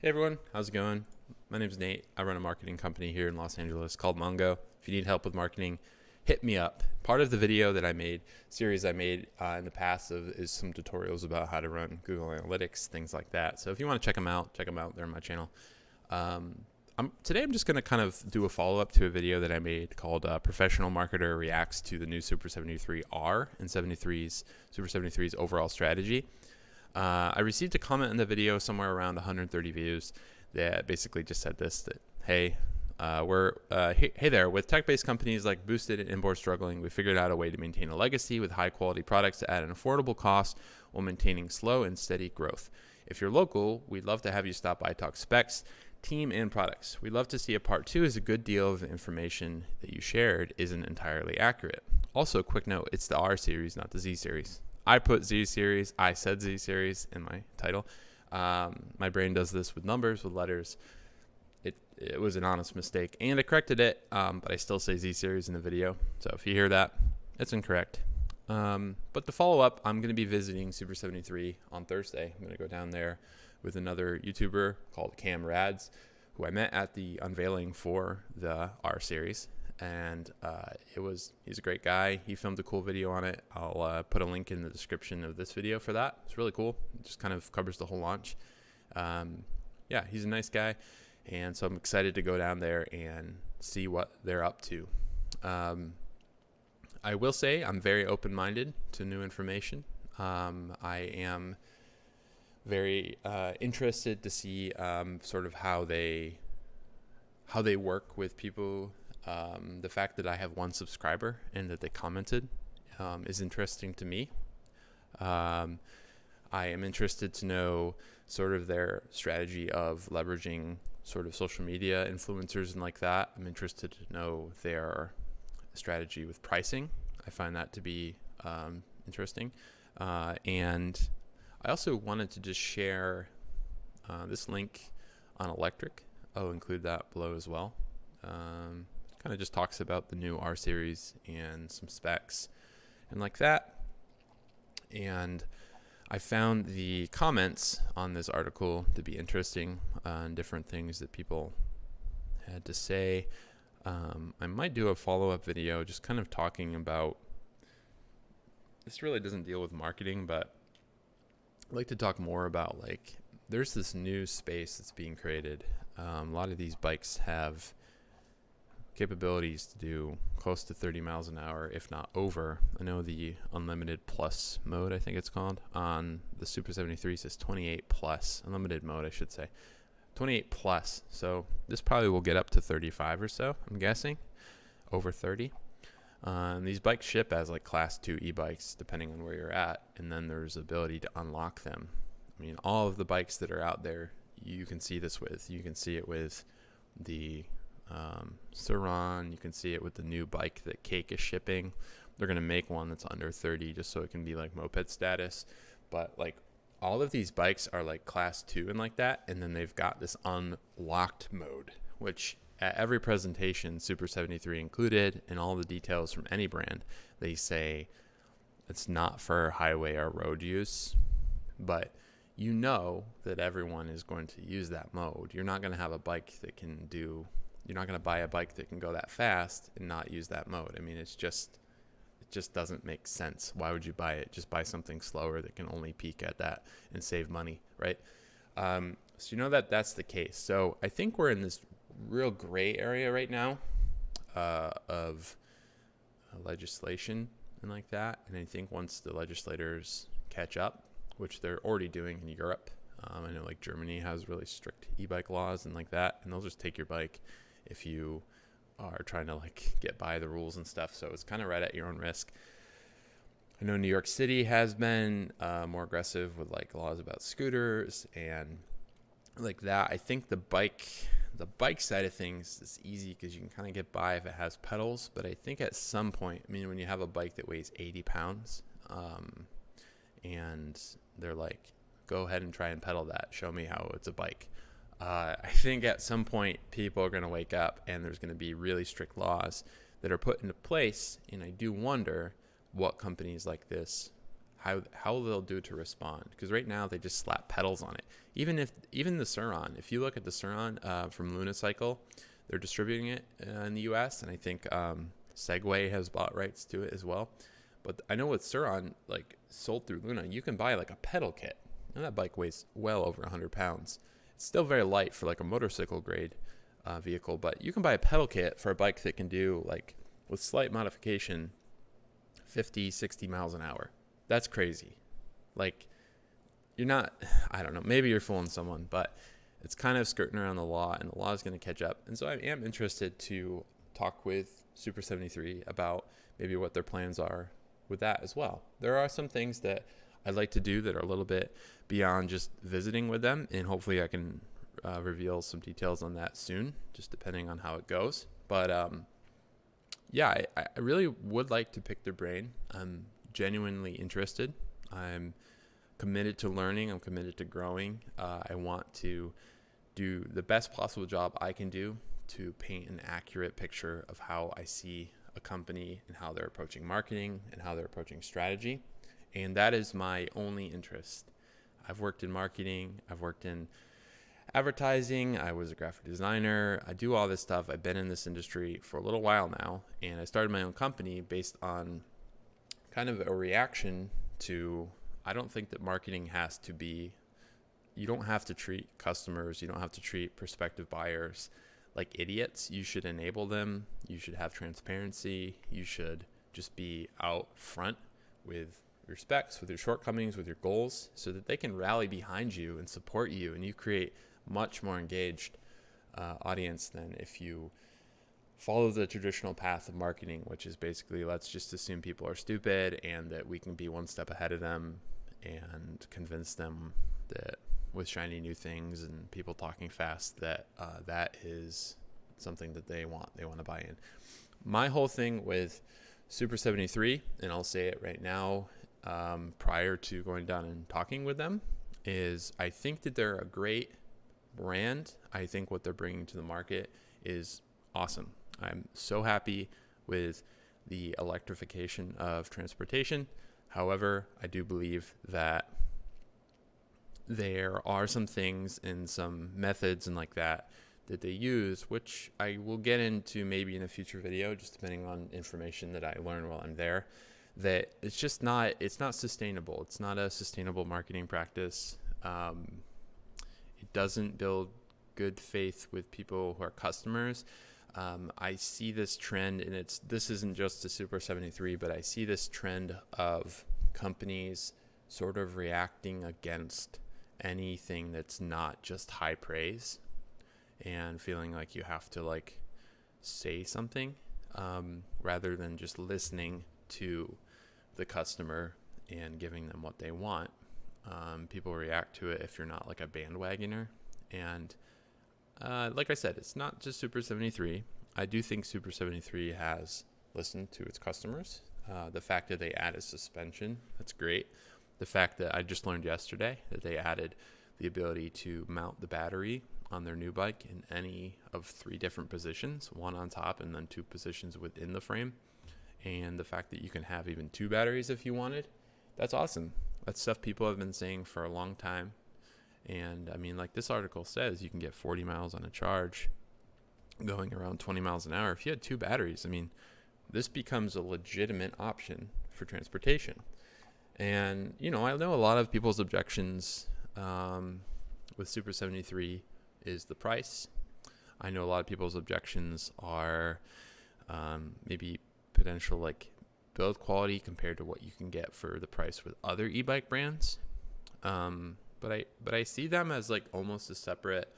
Hey everyone, how's it going? My name is Nate. I run a marketing company here in Los Angeles called Mongo. If you need help with marketing, hit me up. Part of the video that series I made in the past is some tutorials about how to run Google Analytics, things like that. So if you want to check them out, They're on my channel. Today I'm just going to kind of do a follow-up to a video that I made called Professional Marketer Reacts to the new Super 73R and Super 73's overall strategy. I received a comment in the video somewhere around 130 views that basically just said this, that, hey, hey there, with tech-based companies like Boosted and Inboard struggling, we figured out a way to maintain a legacy with high-quality products at an affordable cost while maintaining slow and steady growth. If you're local, we'd love to have you stop by, talk specs, team, and products. We'd love to see a part 2 as a good deal of the information that you shared isn't entirely accurate. Also, quick note, it's the R series, not the Z series. I put Z series, I said Z series in my title. My brain does this with numbers, with letters. It was an honest mistake, and I corrected it, but I still say Z series in the video. So if you hear that, it's incorrect. But the follow-up, I'm going to be visiting Super 73 on Thursday. I'm going to go down there with another YouTuber called Cam Rads, who I met at the unveiling for the R series. And he's a great guy. He filmed a cool video on it. I'll put a link in the description of this video for that. It's really cool. It just kind of covers the whole launch. Yeah, he's a nice guy. And so I'm excited to go down there and see what they're up to. I will say I'm very open-minded to new information. I am very interested to see sort of how they work with people. The fact that I have one subscriber and that they commented is interesting to me. I am interested to know sort of their strategy of leveraging sort of social media influencers and like that. I'm interested to know their strategy with pricing. I find that to be interesting. And I also wanted to just share this link on electric. I'll include that below as well. Kind of just talks about the new R series and some specs and like that. And I found the comments on this article to be interesting, and different things that people had to say. I might do a follow-up video just kind of talking about, this really doesn't deal with marketing, but I'd like to talk more about, like, there's this new space that's being created. A lot of these bikes have capabilities to do close to 30 miles an hour, if not over. I know the Unlimited Plus mode, I think it's called, on the Super 73 says 28 Plus. Unlimited mode, I should say. 28 Plus. So this probably will get up to 35 or so, I'm guessing. Over 30. These bikes ship as like Class 2 e-bikes, depending on where you're at. And then there's the ability to unlock them. I mean, all of the bikes that are out there, you can see this with. You can see it with the Suron. You can see it with the new bike that Cake is shipping. They're going to make one that's under 30 just so it can be like moped status. But like all of these bikes are like Class 2 and like that. And then they've got this unlocked mode, which at every presentation, Super 73 included, and all the details from any brand, they say it's not for highway or road use, but you know that everyone is going to use that mode. You're not going to have a bike that can do, you're not going to buy a bike that can go that fast and not use that mode. I mean, it just doesn't make sense. Why would you buy it? Just buy something slower that can only peak at that and save money, right? So you know that that's the case. So I think we're in this real gray area right now of legislation and like that. And I think once the legislators catch up, which they're already doing in Europe, I know like Germany has really strict e-bike laws and like that, and they'll just take your bike if you are trying to like get by the rules and stuff. So it's kind of right at your own risk. I know New York City has been more aggressive with like laws about scooters and like that. I think the bike side of things is easy because you can kind of get by if it has pedals. But I think at some point, I mean, when you have a bike that weighs 80 pounds and they're like, go ahead and try and pedal that, show me how it's a bike. I think at some point people are going to wake up and there's going to be really strict laws that are put into place. And I do wonder what companies like this, how they'll do to respond, because right now they just slap pedals on it. Even the Suron, if you look at the Suron from Lunicycle, they're distributing it in the US, and I think Segway has bought rights to it as well. But I know with Suron, like sold through Luna, you can buy like a pedal kit, and that bike weighs well over 100 pounds. It's still very light for like a motorcycle grade vehicle, but you can buy a pedal kit for a bike that can do, like, with slight modification, 50, 60 miles an hour. That's crazy. Like, you're not, I don't know, maybe you're fooling someone, but it's kind of skirting around the law, and the law is going to catch up. And so I am interested to talk with Super73 about maybe what their plans are with that as well. There are some things that I'd like to do that are a little bit beyond just visiting with them, and hopefully I can reveal some details on that soon, just depending on how it goes. But yeah, I really would like to pick their brain. I'm genuinely interested. I'm committed to learning. I'm committed to growing. I want to do the best possible job I can do to paint an accurate picture of how I see a company and how they're approaching marketing and how they're approaching strategy. And that is my only interest. I've worked in marketing. I've worked in advertising. I was a graphic designer. I do all this stuff. I've been in this industry for a little while now, and I started my own company based on kind of a reaction to, I don't think that marketing has to be, you don't have to treat customers, you don't have to treat prospective buyers like idiots. You should enable them. You should have transparency. You should just be out front with your specs, with your shortcomings, with your goals, so that they can rally behind you and support you, and you create much more engaged audience than if you follow the traditional path of marketing, which is basically, let's just assume people are stupid and that we can be one step ahead of them and convince them that with shiny new things and people talking fast that that is something that they want to buy in. My whole thing with Super73, and I'll say it right now, prior to going down and talking with them, is I think that they're a great brand. I think what they're bringing to the market is awesome. I'm so happy with the electrification of transportation. However, I do believe that there are some things and some methods and like that they use, which I will get into maybe in a future video, just depending on information that I learn while I'm there, that it's not sustainable. It's not a sustainable marketing practice. It doesn't build good faith with people who are customers. I see this trend, and this isn't just to Super73, but I see this trend of companies sort of reacting against anything that's not just high praise and feeling like you have to like say something rather than just listening to the customer and giving them what they want. People react to it if you're not like a bandwagoner. And like I said, it's not just Super73. I do think Super73 has listened to its customers. The fact that they added suspension, that's great. The fact that I just learned yesterday that they added the ability to mount the battery on their new bike in any of 3 different positions, one on top and then 2 positions within the frame. And the fact that you can have even 2 batteries if you wanted, that's awesome. That's stuff people have been saying for a long time. And I mean, like this article says, you can get 40 miles on a charge going around 20 miles an hour. If you had 2 batteries, I mean, this becomes a legitimate option for transportation. And, you know, I know a lot of people's objections with Super73 is the price. I know a lot of people's objections are maybe potential like build quality compared to what you can get for the price with other e-bike brands. But I see them as like almost a separate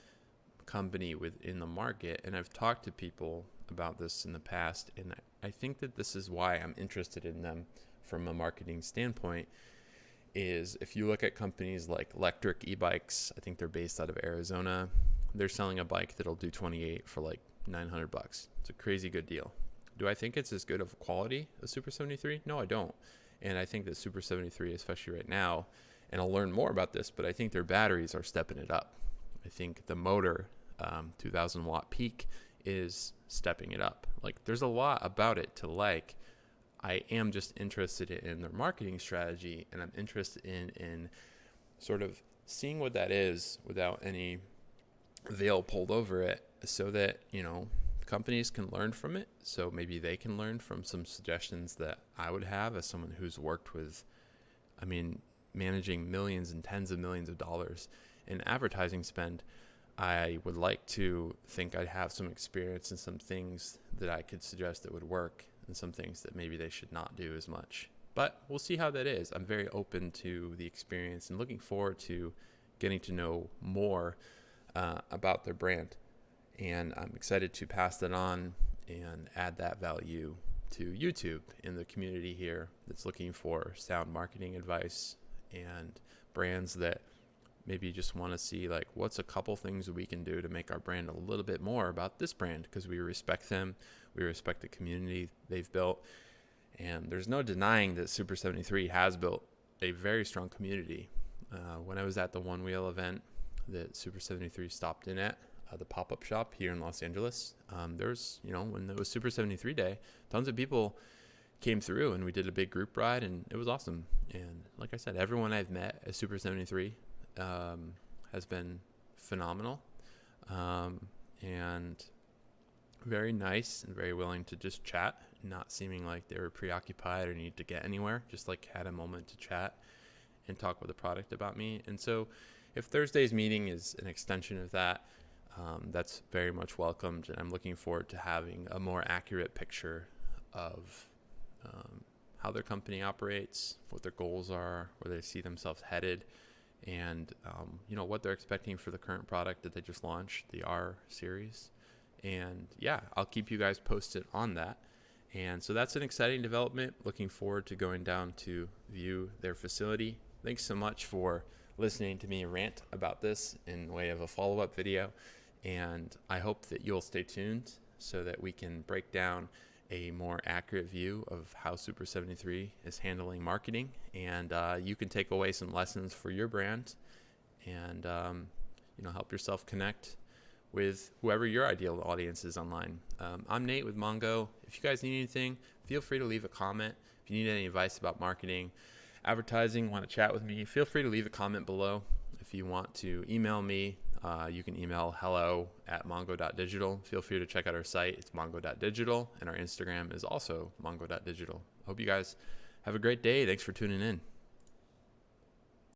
company within the market. And I've talked to people about this in the past, and I think that this is why I'm interested in them from a marketing standpoint. Is if you look at companies like Electric E-Bikes, I think they're based out of Arizona. They're selling a bike that'll do 28 for like $900. It's a crazy good deal. Do I think it's as good of quality as Super73? No, I don't. And I think that Super73, especially right now, and I'll learn more about this, but I think their batteries are stepping it up. I think the motor, 2000 watt peak, is stepping it up. Like, there's a lot about it to like. I am just interested in their marketing strategy, and I'm interested in sort of seeing what that is without any veil pulled over it, so that, companies can learn from it. So maybe they can learn from some suggestions that I would have as someone who's worked with, managing millions and tens of millions of dollars in advertising spend. I would like to think I'd have some experience in some things that I could suggest that would work, and some things that maybe they should not do as much. But we'll see how that is. I'm very open to the experience and looking forward to getting to know more about their brand. And I'm excited to pass that on and add that value to YouTube in the community here that's looking for sound marketing advice and brands that maybe just want to see, like, what's a couple things that we can do to make our brand a little bit more about this brand, because we respect them, we respect the community they've built, and there's no denying that Super73 has built a very strong community. When I was at the One Wheel event that Super73 stopped in at, the pop-up shop here in Los Angeles, there's, when it was Super73 Day, tons of people came through, and we did a big group ride, and it was awesome. And like I said, everyone I've met at Super73 has been phenomenal, and very nice and very willing to just chat, not seeming like they were preoccupied or need to get anywhere, just like had a moment to chat and talk with the product about me. And so if Thursday's meeting is an extension of that, that's very much welcomed, and I'm looking forward to having a more accurate picture of how their company operates, what their goals are, where they see themselves headed, and what they're expecting for the current product that they just launched, the R series. And yeah, I'll keep you guys posted on that. And so that's an exciting development. Looking forward to going down to view their facility. Thanks so much for listening to me rant about this in way of a follow-up video, and I hope that you'll stay tuned so that we can break down a more accurate view of how Super73 is handling marketing, and you can take away some lessons for your brand, and help yourself connect with whoever your ideal audience is online. I'm Nate with Mongo. If you guys need anything, feel free to leave a comment. If you need any advice about marketing, advertising, want to chat with me, feel free to leave a comment below. If you want to email me, you can email hello@mongo.digital. Feel free to check out our site. It's mongo.digital, and our Instagram is also mongo.digital. Hope you guys have a great day. Thanks for tuning in.